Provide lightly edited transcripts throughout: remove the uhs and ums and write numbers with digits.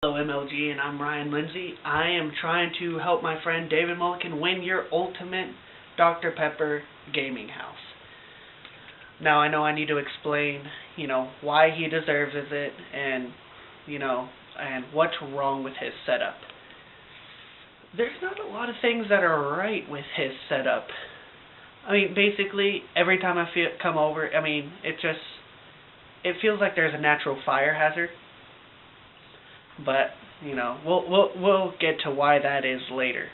Hello MLG, and I'm Ryan Lindsay. I am trying to help my friend David Mullican win your ultimate Dr. Pepper gaming house. Now I know I need to explain, why he deserves it and, and what's wrong with his setup. There's not a lot of things that are right with his setup. Basically, every time I come over, it feels like there's a natural fire hazard. But we'll get to why that is later.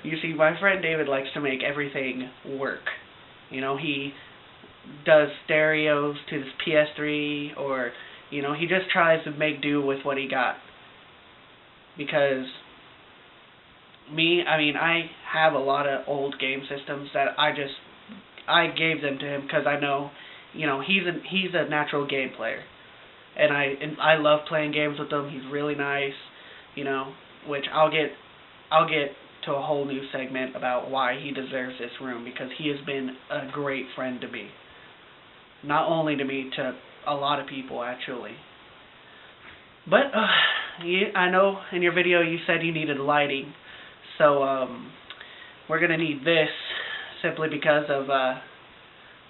You see, my friend David likes to make everything work. He does stereos to his PS3, or he just tries to make do with what he got. Because I have a lot of old game systems that I gave them to him because I know, he's a natural game player. And I love playing games with him. He's really nice, which I'll get to a whole new segment about why he deserves this room, because he has been a great friend to me. Not only to me, to a lot of people actually. But I know in your video you said you needed lighting, so we're gonna need this simply because of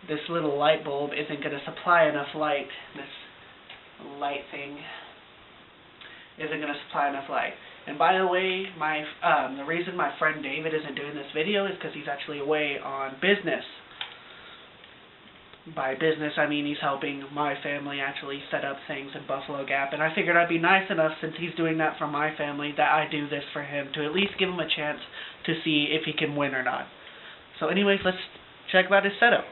this little light bulb isn't gonna supply enough light. This light thing isn't going to supply enough light. And by the way, the reason my friend David isn't doing this video is because he's actually away on business. By business, I mean he's helping my family actually set up things in Buffalo Gap, and I figured I'd be nice enough, since he's doing that for my family, that I do this for him, to at least give him a chance to see if he can win or not. So anyways, let's check about his setup.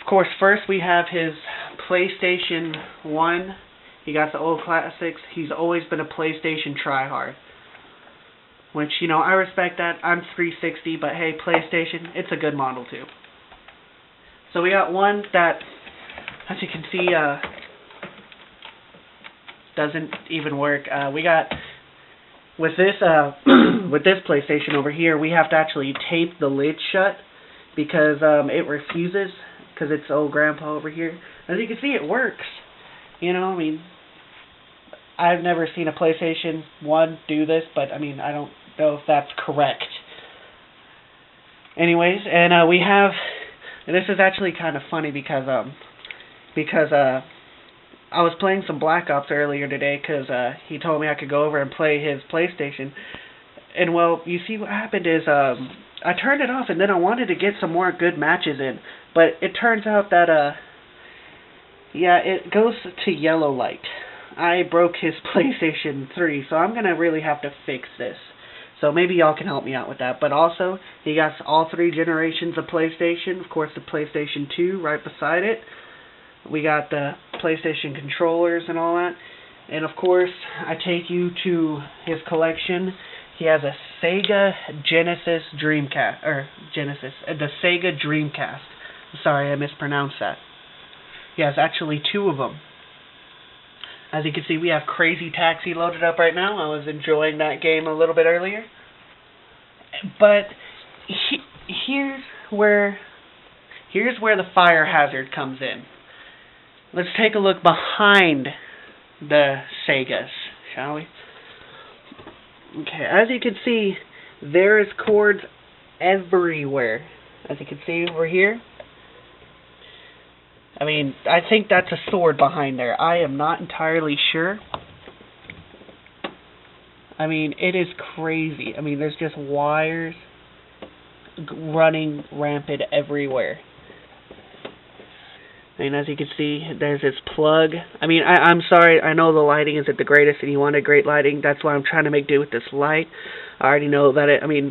Of course, first we have his PlayStation 1. He got the old classics. He's always been a PlayStation tryhard, which, I respect that. I'm 360, but hey, PlayStation, it's a good model too. So we got one that, as you can see, doesn't even work. We got, with this with this PlayStation over here, we have to actually tape the lid shut because it refuses, because it's old grandpa over here. As you can see, it works. I've never seen a PlayStation 1 do this, but I don't know if that's correct. Anyways, and we have, and this is actually kind of funny because I was playing some Black Ops earlier today because he told me I could go over and play his PlayStation. And well, you see what happened is I turned it off, and then I wanted to get some more good matches in, but it turns out that it goes to yellow light. I broke his PlayStation 3, so I'm gonna really have to fix this. So maybe y'all can help me out with that. But also, he got all 3 generations of PlayStation. Of course, the PlayStation 2 right beside it. We got the PlayStation controllers and all that. And of course, I take you to his collection. He has a Sega Genesis Dreamcast, the Sega Dreamcast. Sorry, I mispronounced that. He has actually 2 of them. As you can see, we have Crazy Taxi loaded up right now. I was enjoying that game a little bit earlier. But here's where the fire hazard comes in. Let's take a look behind the Segas, shall we? Okay, as you can see, there is cords everywhere. As you can see over here. I think that's a sword behind there. I am not entirely sure. It is crazy. There's just wires running rampant everywhere. As you can see, there's this plug. I'm sorry, I know the lighting isn't the greatest and you wanted great lighting. That's why I'm trying to make do with this light. I already know that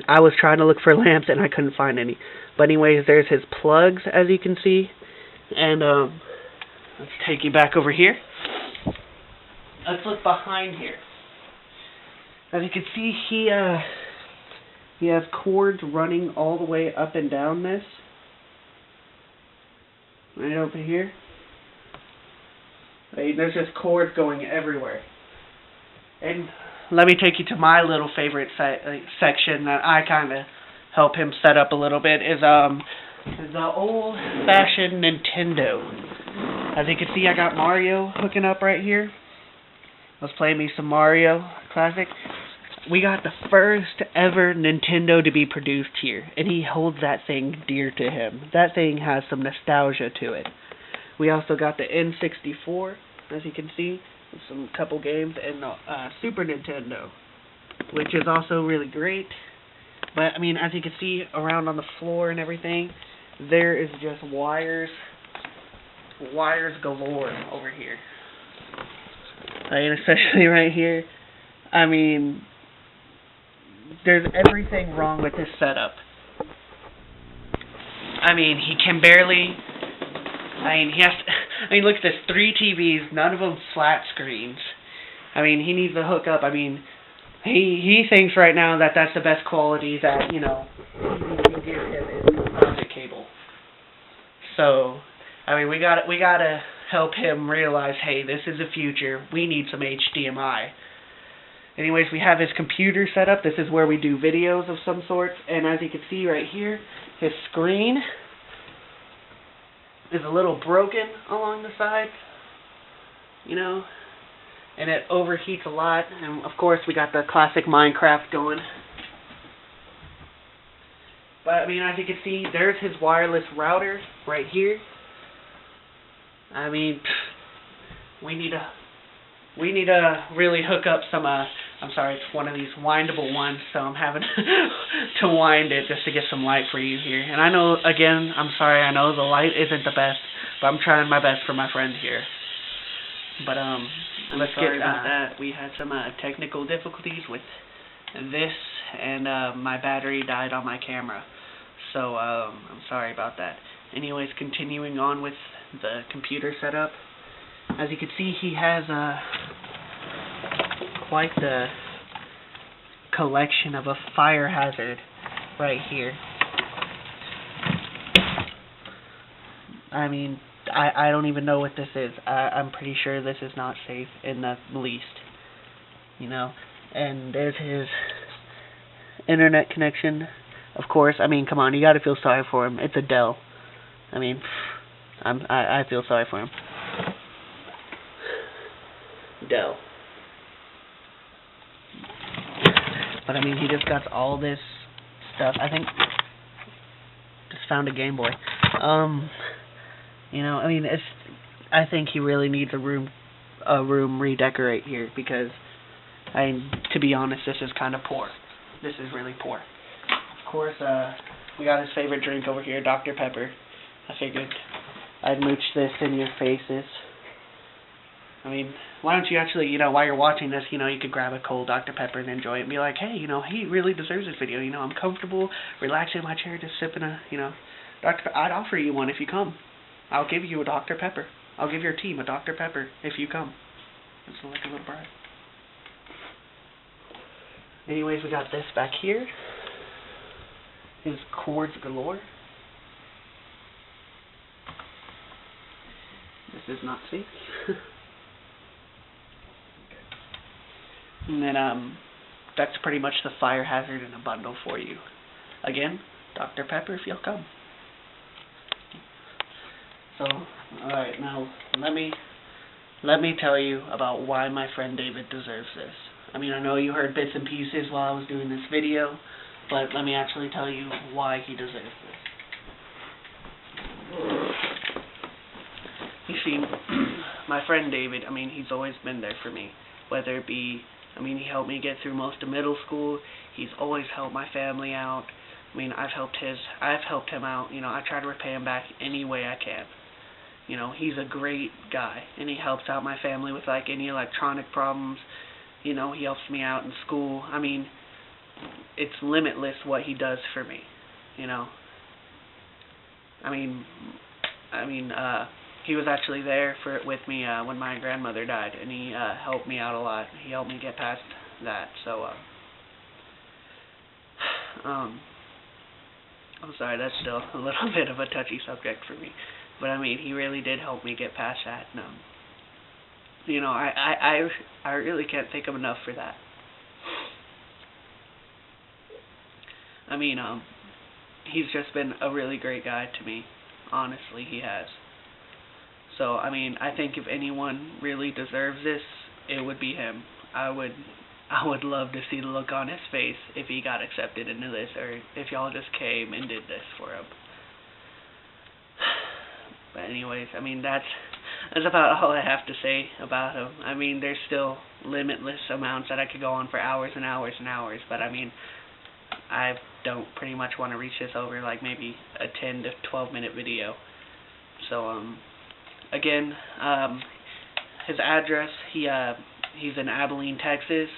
I was trying to look for lamps and I couldn't find any. But anyways, there's his plugs, as you can see. And let's take you back over here. Let's look behind here. As you can see, he has cords running all the way up and down this. Right over here. There's just cords going everywhere. And let me take you to my little favorite section that I kind of help him set up a little bit, is the old-fashioned Nintendo. As you can see, I got Mario hooking up right here. Let's play me some Mario Classic. We got the first ever Nintendo to be produced here, and he holds that thing dear to him. That thing has some nostalgia to it. We also got the N64, as you can see, with some couple games, and the Super Nintendo, which is also really great. But, I mean, as you can see around on the floor and everything, there is just wires galore over here. I mean, especially right here. I mean, there's everything wrong with this setup. I mean, he can barely... look at this, 3 TVs, none of them flat screens. I mean, he needs to hook up. I mean, he thinks right now that that's the best quality that, you know, we can give him is composite cable. So, I mean, we gotta help him realize, hey, this is the future. We need some HDMI. Anyways, we have his computer set up. This is where we do videos of some sort. And as you can see right here, his screen is a little broken along the side, you know, and it overheats a lot. And of course, we got the classic Minecraft going. But I mean, as you can see, there's his wireless router right here. I mean, we need to really hook up some. I'm sorry, it's one of these windable ones, so I'm having to wind it just to get some light for you here. And I know, again, I'm sorry, I know the light isn't the best, but I'm trying my best for my friend here. But let's get about that. We had some technical difficulties with this, and my battery died on my camera, so I'm sorry about that. Anyways, continuing on with the computer setup. As you can see, he has quite the collection of a fire hazard right here. I mean, I don't even know what this is. I'm pretty sure this is not safe in the least. You know, and there's his internet connection. Of course, I mean, come on, you gotta feel sorry for him. It's a Dell. I mean, I feel sorry for him. Dell. But I mean, he just got all this stuff. I think just found a Game Boy. You know, I mean, I think he really needs a room redecorate here because, to be honest, this is kind of poor. This is really poor. Of course, we got his favorite drink over here, Dr. Pepper. I figured I'd mooch this in your faces. I mean, why don't you actually, you know, while you're watching this, you know, you could grab a cold Dr. Pepper and enjoy it and be like, hey, you know, he really deserves this video. You know, I'm comfortable, relaxing in my chair, just sipping a, you know, I'd offer you one if you come. I'll give you a Dr. Pepper. I'll give your team a Dr. Pepper if you come. It's like a little bribe. Anyways, we got this back here. His cords galore. This is not safe. And then, that's pretty much the fire hazard in a bundle for you. Again, Dr. Pepper if you'll come. So, alright, now, let me tell you about why my friend David deserves this. I mean, I know you heard bits and pieces while I was doing this video, but let me actually tell you why he deserves this. You see, my friend David, I mean, he's always been there for me. Whether it be, I mean, he helped me get through most of middle school. He's always helped my family out. I mean, I've helped him out. You know, I try to repay him back any way I can. You know, he's a great guy, and he helps out my family with, like, any electronic problems. You know, he helps me out in school. I mean, it's limitless what he does for me, you know. I mean, he was actually there with me when my grandmother died, and he helped me out a lot. He helped me get past that, so, I'm sorry, that's still a little bit of a touchy subject for me. But, I mean, he really did help me get past that. And, you know, I really can't thank him enough for that. I mean, he's just been a really great guy to me. Honestly, he has. So, I mean, I think if anyone really deserves this, it would be him. I would love to see the look on his face if he got accepted into this, or if y'all just came and did this for him. But anyways, I mean, that's about all I have to say about him. I mean, there's still limitless amounts that I could go on for hours and hours and hours, but I mean, I don't pretty much want to reach this over like maybe a 10 to 12 minute video. So, again, his address, he's in Abilene, Texas.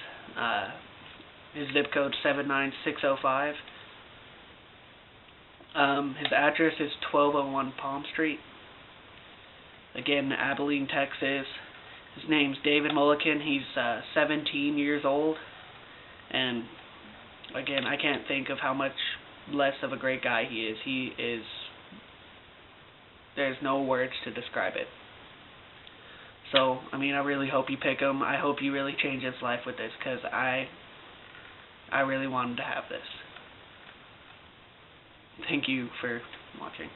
His zip code 79605. His address is 1201 Palm Street. Again, Abilene, Texas. His name's David Mullican. He's 17 years old. And again, I can't think of how much less of a great guy he is. There's no words to describe it. So, I mean, I really hope you pick him. I hope you really change his life with this, because I really wanted to have this. Thank you for watching.